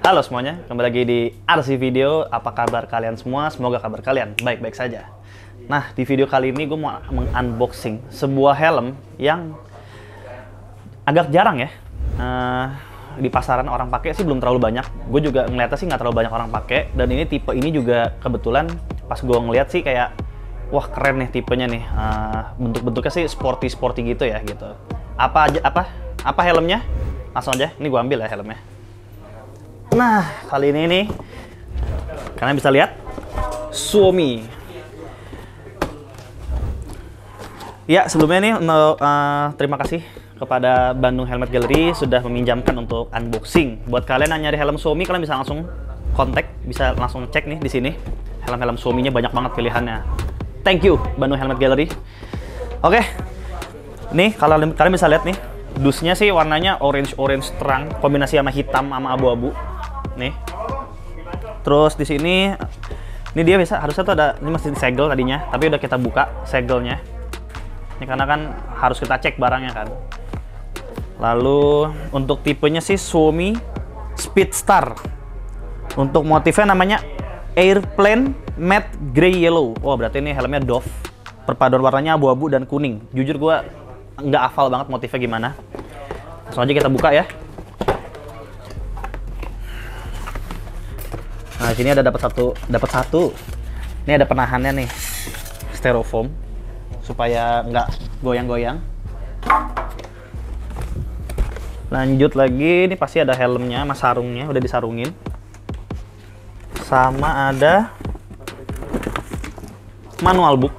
Halo semuanya, kembali lagi di RC Video. Apa kabar kalian semua? Semoga kabar kalian baik-baik saja. Nah, di video kali ini gue mau unboxing sebuah helm yang agak jarang ya. Di pasaran orang pakai sih belum terlalu banyak. Gue juga ngeliatnya sih nggak terlalu banyak orang pakai. Dan ini tipe ini juga kebetulan pas gue ngeliat sih kayak, wah keren nih tipenya nih. Bentuk-bentuknya sih sporty gitu ya gitu. Apa helmnya? Langsung aja, ini gue ambil ya helmnya. Nah, kali ini nih, kalian bisa lihat Suomi. Ya, sebelumnya nih, terima kasih kepada Bandung Helmet Gallery sudah meminjamkan untuk unboxing. Buat kalian yang nyari helm Suomi, kalian bisa langsung kontak, bisa langsung cek nih di sini. Helm-helm Suomi-nya banyak banget pilihannya. Thank you, Bandung Helmet Gallery. Oke, nih kalau kalian bisa lihat nih, dusnya sih warnanya orange terang, kombinasi sama hitam sama abu-abu. Nih. Terus di sini ini dia harusnya tuh ada, ini masih disegel tadinya, tapi udah kita buka segelnya. Ini karena kan harus kita cek barangnya kan. Lalu untuk tipenya sih Suomi Speedstar. Untuk motifnya namanya Airplane Matte Grey Yellow. Wah, berarti ini helmnya Dove. Perpaduan warnanya abu-abu dan kuning. Jujur gua nggak hafal banget motifnya gimana. Langsung aja kita buka ya. Nah, sini ada dapat satu. Ini ada penahannya nih, styrofoam supaya nggak goyang-goyang. Lanjut lagi, ini pasti ada helmnya, sama sarungnya, udah disarungin. Sama ada manual book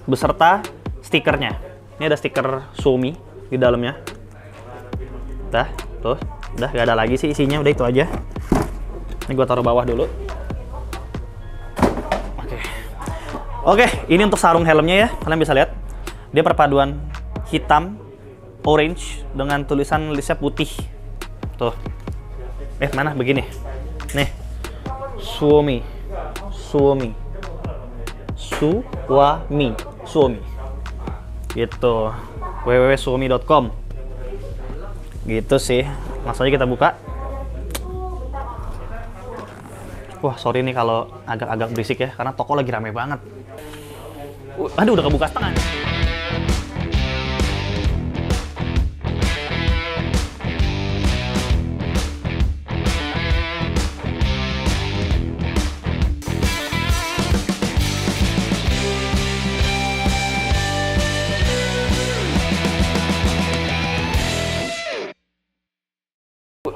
beserta stikernya. Ini ada stiker Suomi di dalamnya. Udah, tuh, udah gak ada lagi sih isinya, udah itu aja. Ini gua taruh bawah dulu. Oke, ini untuk sarung helmnya ya. Kalian bisa lihat. Dia perpaduan hitam, orange dengan tulisannya putih. Tuh. Mana begini. Nih. Suomi. Gitu. www.suomi.com. Gitu sih. Langsung aja kita buka. Wah, sorry nih kalau agak-agak berisik ya, karena toko lagi rame banget. Aduh, udah kebuka setengah.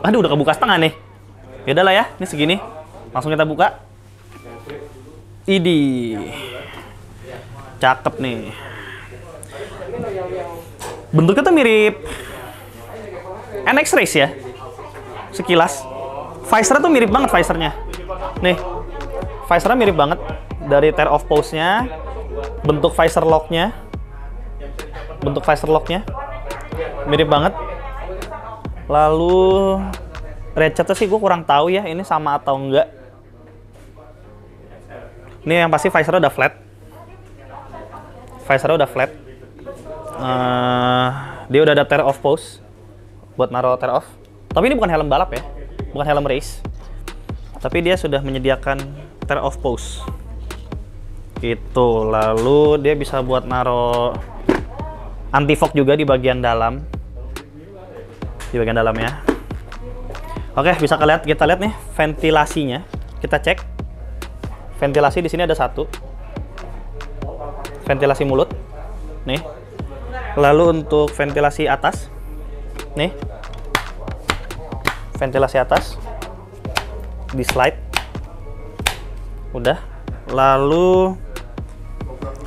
Aduh, udah kebuka setengah nih. Yaudah lah ya, ini segini. Langsung kita buka. Idi. Cakep nih. Bentuknya tuh mirip NX Race ya. Sekilas. Visornya tuh mirip banget visornya. Nih. Visornya mirip banget. Dari tear off pose-nya. Bentuk visor lock-nya. Mirip banget. Lalu ratchetnya sih gue kurang tahu ya, ini sama atau enggak. Ini yang pasti visornya udah flat. Dia udah ada tear off pose buat naruh tear off. Tapi ini bukan helm balap ya, bukan helm race. Tapi dia sudah menyediakan tear off pose. Gitu. Lalu dia bisa buat naruh anti fog juga di bagian dalam. Ya. Oke, bisa kita lihat nih ventilasinya. Kita cek. Ventilasi di sini ada satu. Ventilasi mulut. Nih. Lalu untuk ventilasi atas. Nih. Ventilasi atas. Di slide. Udah. Lalu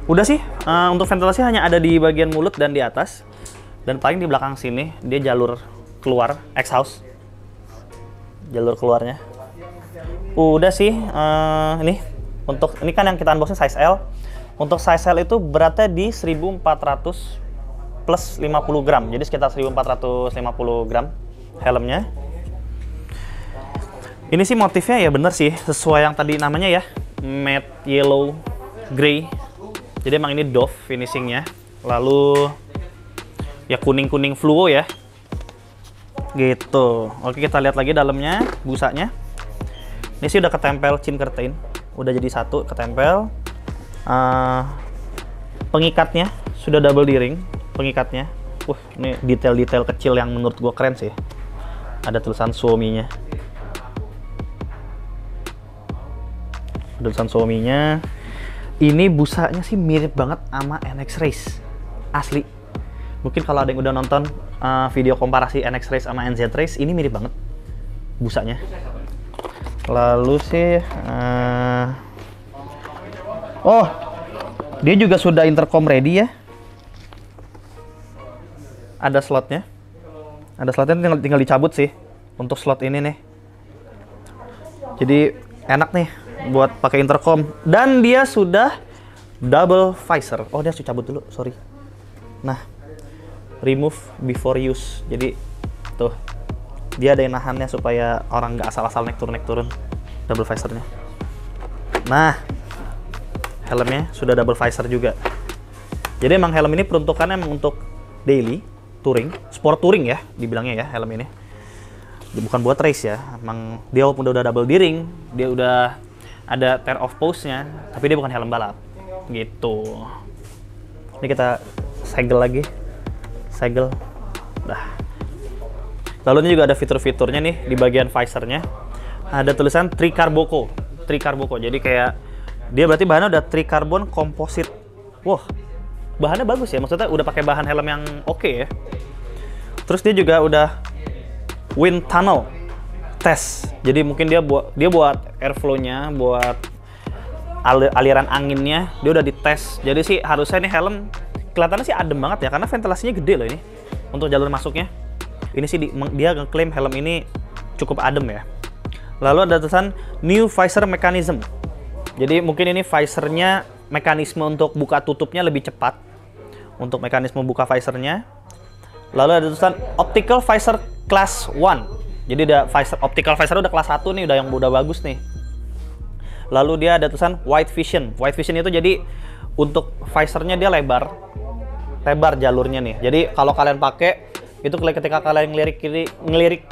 udah sih. Untuk ventilasi hanya ada di bagian mulut dan di atas. Dan paling di belakang sini dia jalur keluar exhaust. Jalur keluarnya udah sih. Ini kan yang kita unboxing size L. Untuk size L itu beratnya di 1400 plus 50 gram, jadi sekitar 1450 gram helmnya. Ini sih motifnya ya bener sih sesuai yang tadi namanya ya, matte yellow gray. Jadi emang ini Dove finishingnya. Lalu ya kuning fluo ya. Gitu. Oke, kita lihat lagi dalamnya, busanya. Ini sih udah ketempel chin curtain, udah jadi satu ketempel. Pengikatnya sudah double D-ring pengikatnya. Ini detail-detail kecil yang menurut gua keren sih. Ada tulisan Suomi-nya. Tulisan Suomi-nya. Ini busanya sih mirip banget sama NX Race asli. Mungkin kalau ada yang udah nonton video komparasi NX Race sama NZ Race, ini mirip banget busanya. Lalu sih oh, dia juga sudah intercom ready ya. Ada slotnya. Ada slotnya, tinggal dicabut sih untuk slot ini nih. Jadi enak nih buat pakai intercom, dan dia sudah double visor. Oh, dia harus cabut dulu, sorry. Nah, remove before use. Jadi tuh, dia ada yang nahannya supaya orang nggak asal-asal naik turun double visornya. Nah, helmnya sudah double visor juga. Jadi emang helm ini peruntukannya emang untuk daily touring, sport touring ya dibilangnya ya helm ini. Bukan buat race ya. Emang dia walaupun udah double D-ring, dia udah ada tear off pose-nya, tapi dia bukan helm balap. Gitu. Ini kita segel lagi. Segel. Dah. Lalu ini juga ada fitur-fiturnya nih di bagian visornya. Ada tulisan Tricarboko. Jadi kayak dia berarti bahannya udah tricarbon composite. Wah, bahannya bagus ya. Maksudnya udah pakai bahan helm yang oke ya. Terus dia juga udah wind tunnel test. Jadi mungkin dia buat airflow-nya, buat aliran anginnya, dia udah dites. Jadi sih harusnya nih helm kelihatannya sih adem banget ya, karena ventilasinya gede loh ini untuk jalur masuknya. Ini sih dia ngeklaim helm ini cukup adem ya. Lalu ada tulisan new visor mechanism. Jadi mungkin ini visornya, mekanisme untuk buka tutupnya lebih cepat. Untuk mekanisme buka visornya. Lalu ada tulisan optical visor class 1. Jadi udah optical visor udah kelas 1 nih, udah bagus nih. Lalu dia ada tulisan wide vision. Wide vision itu jadi untuk visornya dia lebar jalurnya nih. Jadi kalau kalian pakai itu ketika kalian ngelirik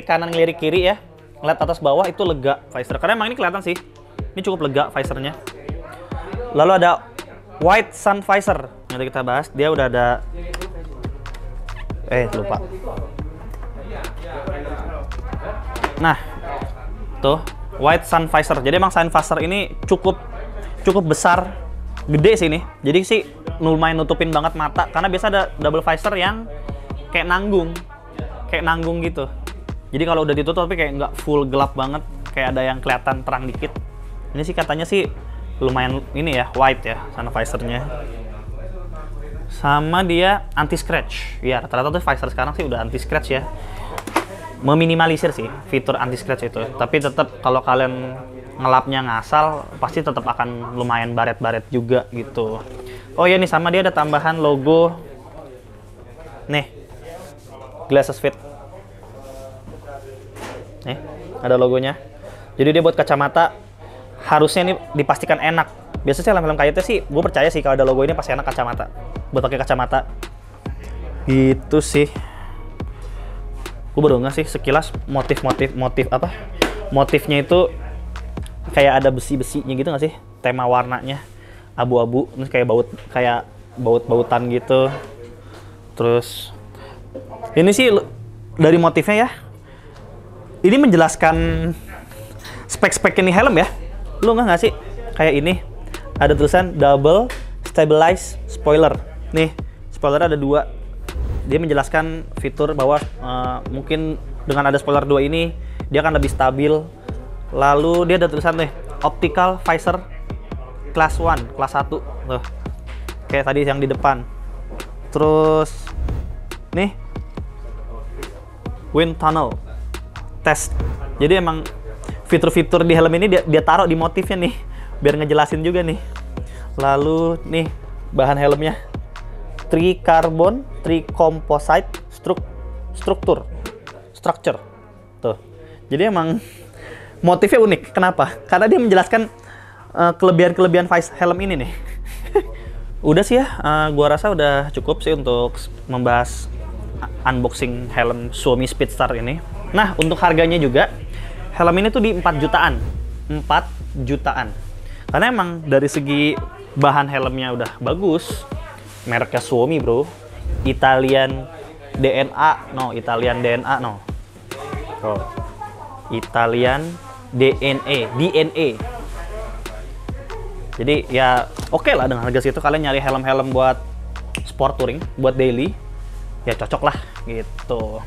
kanan, ngelirik kiri ya, ngeliat atas bawah itu lega visor. Karena emang ini kelihatan sih, ini cukup lega visornya. Lalu ada wide sun visor. Nanti kita bahas, dia udah ada. Lupa. Nah, tuh wide sun visor. Jadi emang sun visor ini cukup besar, gede sih ini. Jadi sih lumayan nutupin banget mata. Karena biasa ada double visor yang kayak nanggung gitu. Jadi kalau udah ditutup tapi kayak nggak full gelap banget, kayak ada yang kelihatan terang dikit. Ini sih katanya sih lumayan ini ya, wide ya sun visornya. Sama dia anti scratch. Ya rata-rata tuh visor sekarang sih udah anti scratch ya. Meminimalisir sih fitur anti scratch itu. Tapi tetap kalau kalian ngelapnya ngasal pasti tetap akan lumayan baret-baret juga gitu. Oh ya nih, sama dia ada tambahan logo. Nih. Glasses fit. Nih, ada logonya. Jadi dia buat kacamata, harusnya ini dipastikan enak. Biasanya helm-helm kayak itu sih, gue percaya sih kalau ada logo ini pasti enak kacamata. Buat pakai kacamata. Gitu sih. Gue baru nggak sih sekilas motif apa? Motifnya itu kayak ada besi-besinya gitu nggak sih? Tema warnanya abu-abu, terus kayak baut-bautan gitu. Terus ini sih dari motifnya ya. Ini menjelaskan spek-spek ini helm ya. Lu nggak sih? Kayak ini ada tulisan double stabilize spoiler. Nih, spoiler ada 2. Dia menjelaskan fitur bahwa mungkin dengan ada spoiler 2 ini dia akan lebih stabil. Lalu dia ada tulisan nih optical visor class 1, kelas 1 tuh. Kayak tadi yang di depan. Terus nih wind tunnel test. Jadi emang fitur-fitur di helm ini dia taruh di motifnya nih biar ngejelasin juga nih. Lalu nih bahan helmnya tricarbon tricomposite structure tuh. Jadi emang motifnya unik. Kenapa? Karena dia menjelaskan kelebihan-kelebihan helm ini nih. Udah sih ya, gua rasa udah cukup sih untuk membahas unboxing helm Suomi Speedstar ini. Nah, untuk harganya juga, helm ini tuh di 4 jutaan. 4 jutaan. Karena emang dari segi bahan helmnya udah bagus. Mereknya Suomi, bro. Italian DNA, no. Italian DNA, no. Oh. Italian DNA. Jadi ya oke lah dengan harga segitu, kalian nyari helm-helm buat sport touring, buat daily, ya cocok lah gitu.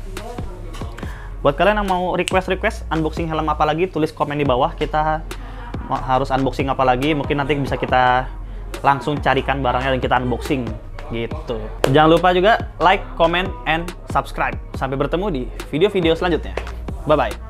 Buat kalian yang mau request unboxing helm apa lagi, tulis komen di bawah. Kita harus unboxing apa lagi, mungkin nanti bisa kita langsung carikan barangnya dan kita unboxing gitu. Jangan lupa juga like, comment, and subscribe. Sampai bertemu di video-video selanjutnya. Bye bye.